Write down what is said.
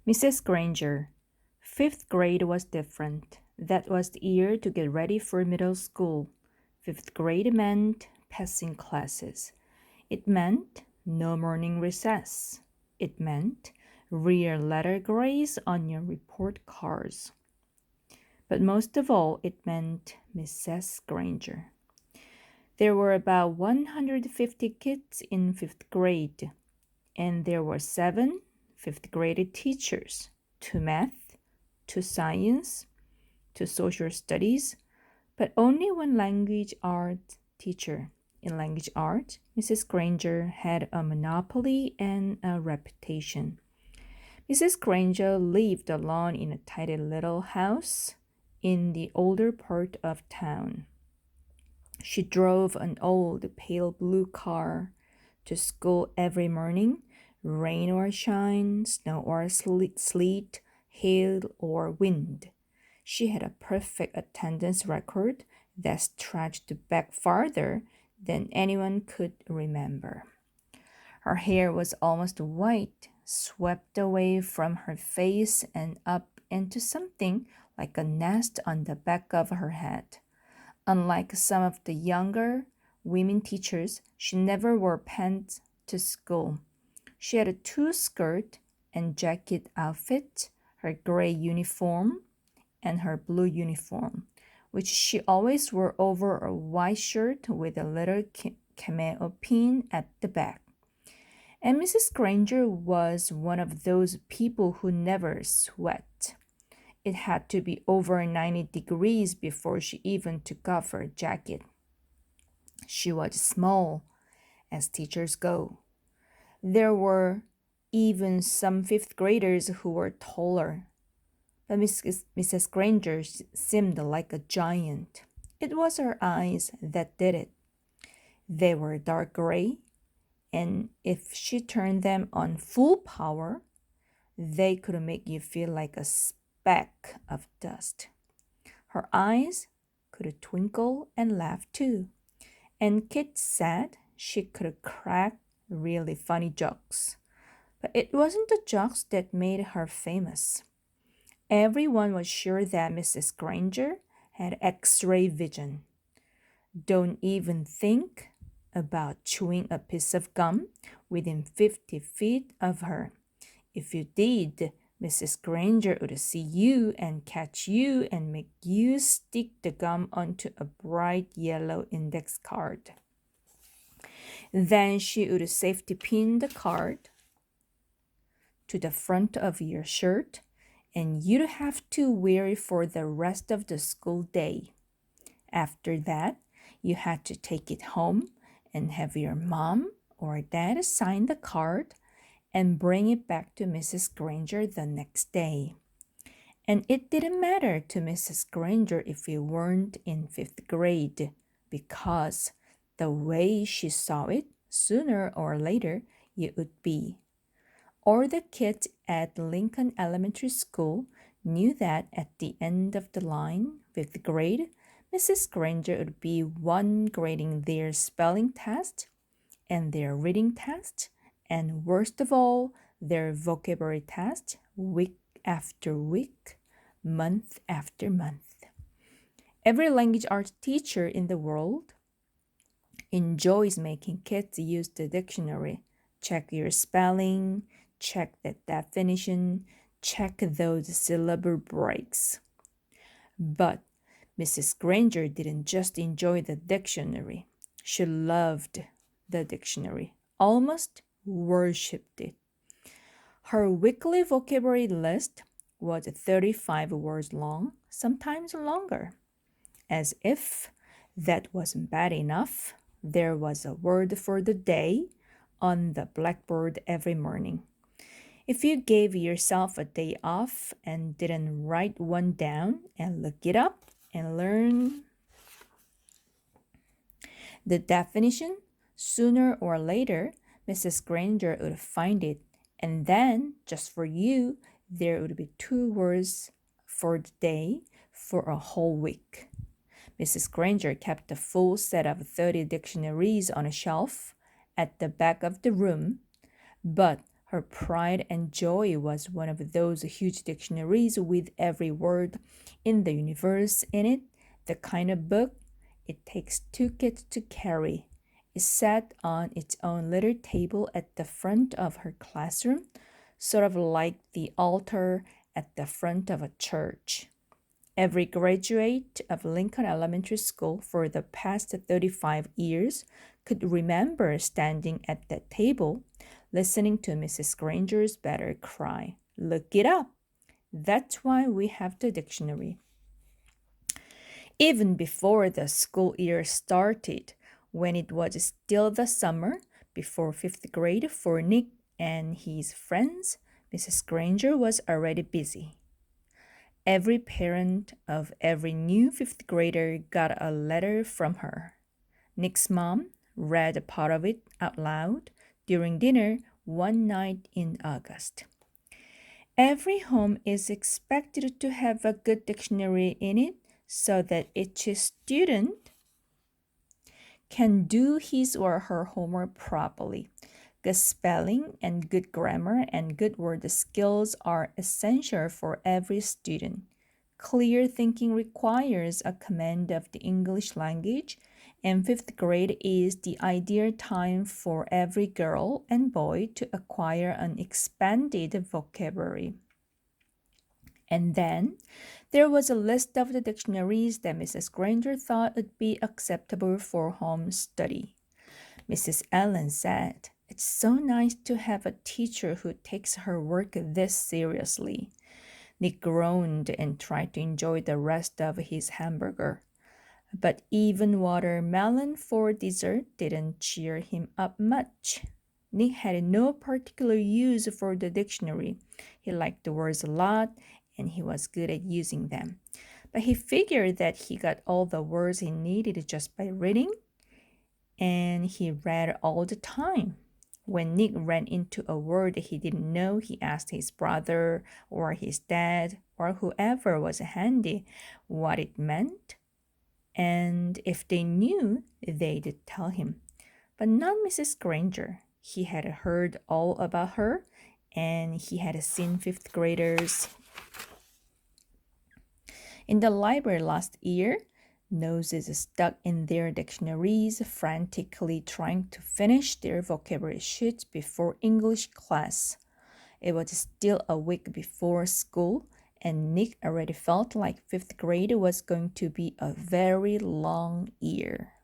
Mrs. Granger. Fifth grade was different. That was the year to get ready for middle school. Fifth grade meant passing classes. It meant no morning recess. It meant real letter grades on your report cards. But most of all, it meant Mrs. Granger. There were about 150 kids in fifth grade, and there were 7 fifth grade teachers, 2 math, 2 science, 2 social studies, but only one language art teacher. In language art, Mrs. Granger had a monopoly and a reputation. Mrs. Granger lived alone in a tidy little house in the older part of town. She drove an old pale blue car to school every morning, rain or shine, snow or sleet, hail or wind. She had a perfect attendance record that stretched back farther than anyone could remember. Her hair was almost white, swept away from her face and up into something like a nest on the back of her head. Unlike some of the younger women teachers, she never wore pants to school. She had a 2-skirt and jacket outfit, her gray uniform, and her blue uniform, which she always wore over a white shirt with a little cameo pin at the back. And Mrs. Granger was one of those people who never sweat. It had to be over 90 degrees before she even took off her jacket. She was small, as teachers go. There were even some fifth graders who were taller. But Mrs. Granger seemed like a giant. It was her eyes that did it. They were dark gray, and if she turned them on full power, they could make you feel like a speck of dust. Her eyes could twinkle and laugh too, and Kit said she could crack really funny jokes. But it wasn't the jokes that made her famous. Everyone was sure that Mrs. Granger had X-ray vision. Don't even think about chewing a piece of gum within 50 feet of her. If you did, Mrs. Granger would see you and catch you and make you stick the gum onto a bright yellow index card. Then she would safety pin the card to the front of your shirt, and you'd have to wear it for the rest of the school day. After that, you had to take it home and have your mom or dad sign the card and bring it back to Mrs. Granger the next day. And it didn't matter to Mrs. Granger if you weren't in 5th grade, because the way she saw it, sooner or later you would be. All the kids at Lincoln Elementary School knew that at the end of the line, 5th grade, Mrs. Granger would be one grading their spelling test and their reading test, and worst of all, their vocabulary test week after week, month after month. Every language arts teacher in the world enjoys making kids use the dictionary, check your spelling, check the definition, check those syllable breaks. But Mrs. Granger didn't just enjoy the dictionary. She loved the dictionary, almost worshipped it. Her weekly vocabulary list was 35 words long, sometimes longer. As if that wasn't bad enough, there was a word for the day on the blackboard every morning. If you gave yourself a day off and didn't write one down and look it up and learn the definition, sooner or later, Mrs. Granger would find it, and then, just for you, there would be 2 words for the day for a whole week. Mrs. Granger kept a full set of 30 dictionaries on a shelf at the back of the room, but Her pride and joy was one of those huge dictionaries with every word in the universe in it, the kind of book it takes two kids to carry. It sat on its own little table at the front of her classroom, sort of like the altar at the front of a church. Every graduate of Lincoln Elementary School for the past 35 years could remember standing at that table, listening to Mrs. Granger's better cry, "Look it up! That's why we have the dictionary." Even before the school year started, when it was still the summer before fifth grade for Nick and his friends, Mrs. Granger was already busy. Every parent of every new fifth grader got a letter from her. Nick's mom read a part of it out loud during dinner one night in August. Every home is expected to have a good dictionary in it so that each student can do his or her homework properly. Good spelling and good grammar and good word skills are essential for every student. Clear thinking requires a command of the English language, and fifth grade is the ideal time for every girl and boy to acquire an expanded vocabulary. And then there was a list of the dictionaries that Mrs. Granger thought would be acceptable for home study. Mrs. Allen said, "It's so nice to have a teacher who takes her work this seriously." Nick groaned and tried to enjoy the rest of his hamburger. But even watermelon for dessert didn't cheer him up much. Nick had no particular use for the dictionary. He liked the words a lot, and he was good at using them. But he figured that he got all the words he needed just by reading, and he read all the time. When Nick ran into a word he didn't know, he asked his brother or his dad or whoever was handy what it meant. And if they knew, they'd tell him. But not Mrs. Granger. He had heard all about her, and he had seen fifth graders in the library last year, noses stuck in their dictionaries, frantically trying to finish their vocabulary sheets before English class. It was still a week before school, and Nick already felt like fifth grade was going to be a very long year.